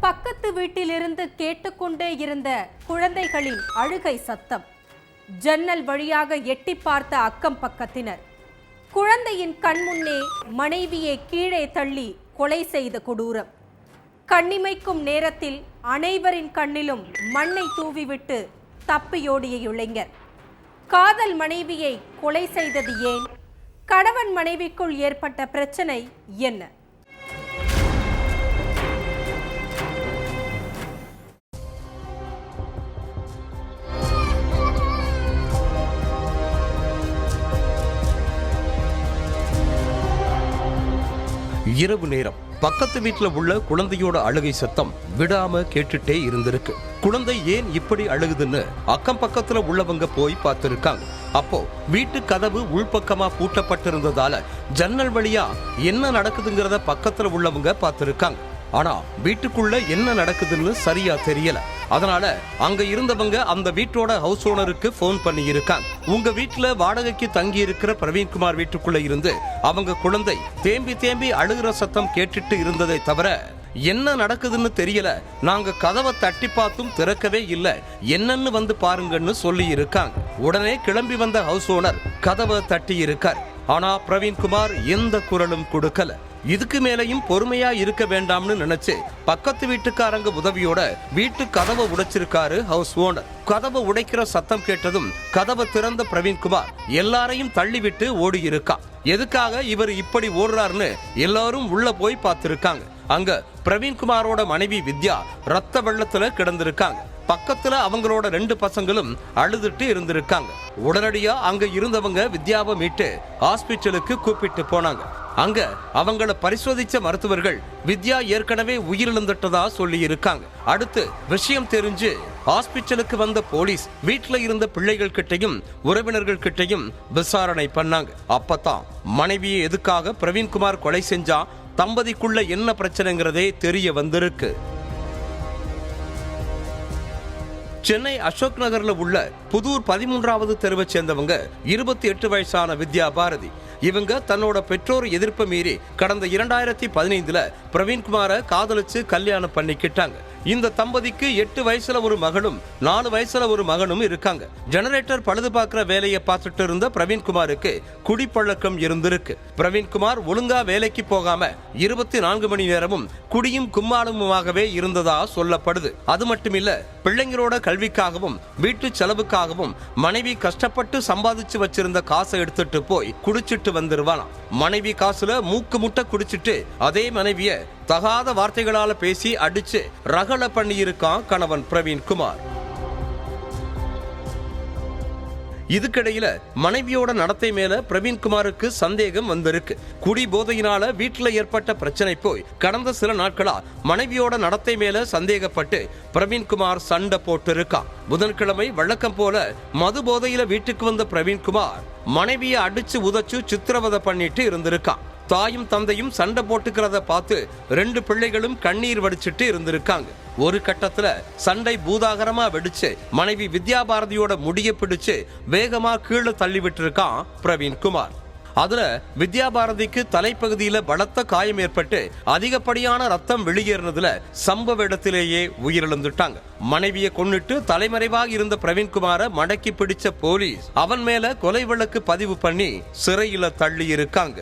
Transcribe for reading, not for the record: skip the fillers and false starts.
பக்கத்து வீட்டிலிருந்து கேட்டுக்கொண்டே இருந்த குழந்தைகளின் அழுகை சத்தம். ஜன்னல் வழியாக எட்டி பார்த்த அக்கம் பக்கத்தினர். குழந்தையின் கண்முன்னே மனைவியை கீழே தள்ளி கொலை செய்த கொடூரம். கண்ணிமைக்கும் நேரத்தில் அனைவரின் கண்ணிலும் மண்ணை தூவிவிட்டு தப்பியோடிய இளைஞர். காதல் மனைவியை கொலை செய்தது ஏன்? கணவன் மனைவிக்குள் ஏற்பட்ட பிரச்சனை என்ன? இரவு நேரம் பக்கத்து வீட்டுல உள்ள குழந்தையோட அழுகை சத்தம் விடாம கேட்டுட்டே இருந்திருக்கு. குழந்தை ஏன் இப்படி அழுகுதுன்னு அக்கம் பக்கத்துல உள்ளவங்க போய் பார்த்திருக்காங்க. அப்போ வீட்டு கதவு உள்பக்கமா பூட்டப்பட்டிருந்ததால ஜன்னல் வழியா என்ன நடக்குதுங்கிறத பக்கத்துல உள்ளவங்க பார்த்திருக்காங்க. ஆனா வீட்டுக்குள்ள என்ன நடக்குதுன்னு சரியா தெரியல. அதனால அங்க இருந்தவங்க அந்த வீட்டோட ஹவுஸ் ஓனருக்கு போன் பண்ணி இருக்காங்க. உங்க வீட்டுல வாடகைக்கு தங்கி இருக்கிற பிரவீன்குமார் வீட்டுக்குள்ள இருந்து அவங்க குழந்தை தேம்பி தேம்பி அழுகிற சத்தம் கேட்டுட்டு இருந்ததை தவிர என்ன நடக்குதுன்னு தெரியல. நாங்க கதவை தட்டி பார்த்தும் திறக்கவே இல்லை, என்னன்னு வந்து பாருங்கன்னு சொல்லி இருக்காங்க. உடனே கிளம்பி வந்த ஹவுஸ் ஓனர் கதவை தட்டி இருக்கார். ஆனா பிரவீன்குமார் எந்த குரலும் கொடுக்கல. இதுக்கு மேலையும் பொறுமையா இருக்க வேண்டாம்னு நினைச்சு பக்கத்து வீட்டுக்காரங்க உதவியோட வீட்டு கதவை உடைச்சிருக்காரு ஹவுஸ் ஓனர். கதவை உடைக்கிற சத்தம் கேட்டதும் கதவை திறந்த பிரவீன்குமார் எல்லாரையும் தள்ளிவிட்டு ஓடி இருக்கா. எதுக்காக இவர் இப்படி ஓடுறாருன்னு எல்லாரும் உள்ள போய் பார்த்திருக்காங்க. அங்க பிரவீன்குமாரோட மனைவி வித்யா ரத்த வெள்ளத்துல கிடந்திருக்காங்க. பக்கத்துல அவங்களோட 2 பசங்களும் அழுதுட்டு இருந்திருக்காங்க. உடனடியா அங்க இருந்தவங்க வித்யாவை மீட்டு ஹாஸ்பிட்டலுக்கு கூப்பிட்டு போனாங்க. அங்க அவங்கள பரிசோதிச்ச மருத்துவர்கள் வித்யா ஏற்கனவே உயிரிழந்துட்டதா சொல்லி இருக்காங்க. அடுத்து விஷயம் தெரிஞ்சு ஹாஸ்பிட்டலுக்கு வந்த போலீஸ் வீட்டுல இருந்த பிள்ளைகள் கிட்டையும் உறவினர்கள் கிட்டையும் விசாரணை பண்ணாங்க. அப்பதான் மனைவியை எதுக்காக பிரவீன்குமார் கொலை செஞ்சா, தம்பதிக்குள்ள என்ன பிரச்சனைங்கிறதே தெரிய வந்திருக்கு. சென்னை அசோக் நகர்ல உள்ள புதூர் 13வது தெருவை சேர்ந்தவங்க 28 வயசான வித்யா பாரதி. இவங்க தன்னோட பெற்றோர் எதிர்ப்பை மீறி கடந்த 2015 பிரவீன்குமாரை காதலிச்சு கல்யாணம் பண்ணிக்கிட்டாங்க. இந்த தம்பதிக்கு 8 வயசுல ஒரு மகளும் 4 வயசுல ஒரு மகனும் இருக்காங்க. ஜெனரேட்டர் பழுது பார்க்கிற வேலையை பார்த்துட்டு இருந்த பிரவீன்குமாருக்கு குடிப்பழக்கம் இருந்திருக்கு. பிரவீன்குமார் ஒழுங்கா வேலைக்கு போகாம 24 மணி நேரமும் குடியும் கும்மாளமுமாகவே இருந்ததா சொல்லப்படுது. அது மட்டுமில்ல, பிள்ளைங்களோட கல்விக்காகவும் வீட்டு செலவுக்காகவும் மனைவி கஷ்டப்பட்டு சம்பாதிச்சு வச்சிருந்த காசை எடுத்துட்டு போய் குடிச்சிட்டு வந்துருவானாம். மனைவி காசுல மூக்கு முட்டை குடிச்சிட்டு அதே மனைவிய தகாத வார்த்தைகளால பேசி அடிச்சு ரகல பண்ணி இருக்கான் கணவன் பிரவீன்குமார். இதுக்கிடையில மனைவியோட நடத்தை மேல பிரவீன்குமாருக்கு சந்தேகம் வந்திருக்கு. குடி போதையினால வீட்டுல ஏற்பட்ட பிரச்சனை போய் கடந்த சில நாட்களா மனைவியோட நடத்தை மேல சந்தேகப்பட்டு பிரவீன்குமார் சண்டை போட்டு இருக்கான். புதன்கிழமை வழக்கம் போல மது போதையில வீட்டுக்கு வந்த பிரவீன்குமார் மனைவியை அடிச்சு உதைச்சு சித்திரவதை பண்ணிட்டு இருந்திருக்கான். தாயும் தந்தையும் சண்டை போட்டுக்கிறத பார்த்து 2 பிள்ளைகளும் கண்ணீர் வடிச்சிட்டு இருந்திருக்காங்க. ஒரு கட்டத்துல சண்டை பூதாகரமா வெடிச்சு மனைவி வித்யா பாரதியோட முடிய பிடிச்சு வேகமா கீழே தள்ளி விட்டு இருக்கான் பிரவீன்குமார். அதுல வித்யா பாரதிக்கு தலைப்பகுதியில பலத்த காயம் ஏற்பட்டு அதிகப்படியான ரத்தம் வெளியேறினதுல சம்பவ இடத்திலேயே உயிரிழந்துட்டாங்க. மனைவியை கொன்னுட்டு தலைமறைவாக இருந்த பிரவீன்குமாரை மடக்கி பிடிச்ச போலீஸ் அவன் மேல கொலை வழக்கு பதிவு பண்ணி சிறையில தள்ளி இருக்காங்க.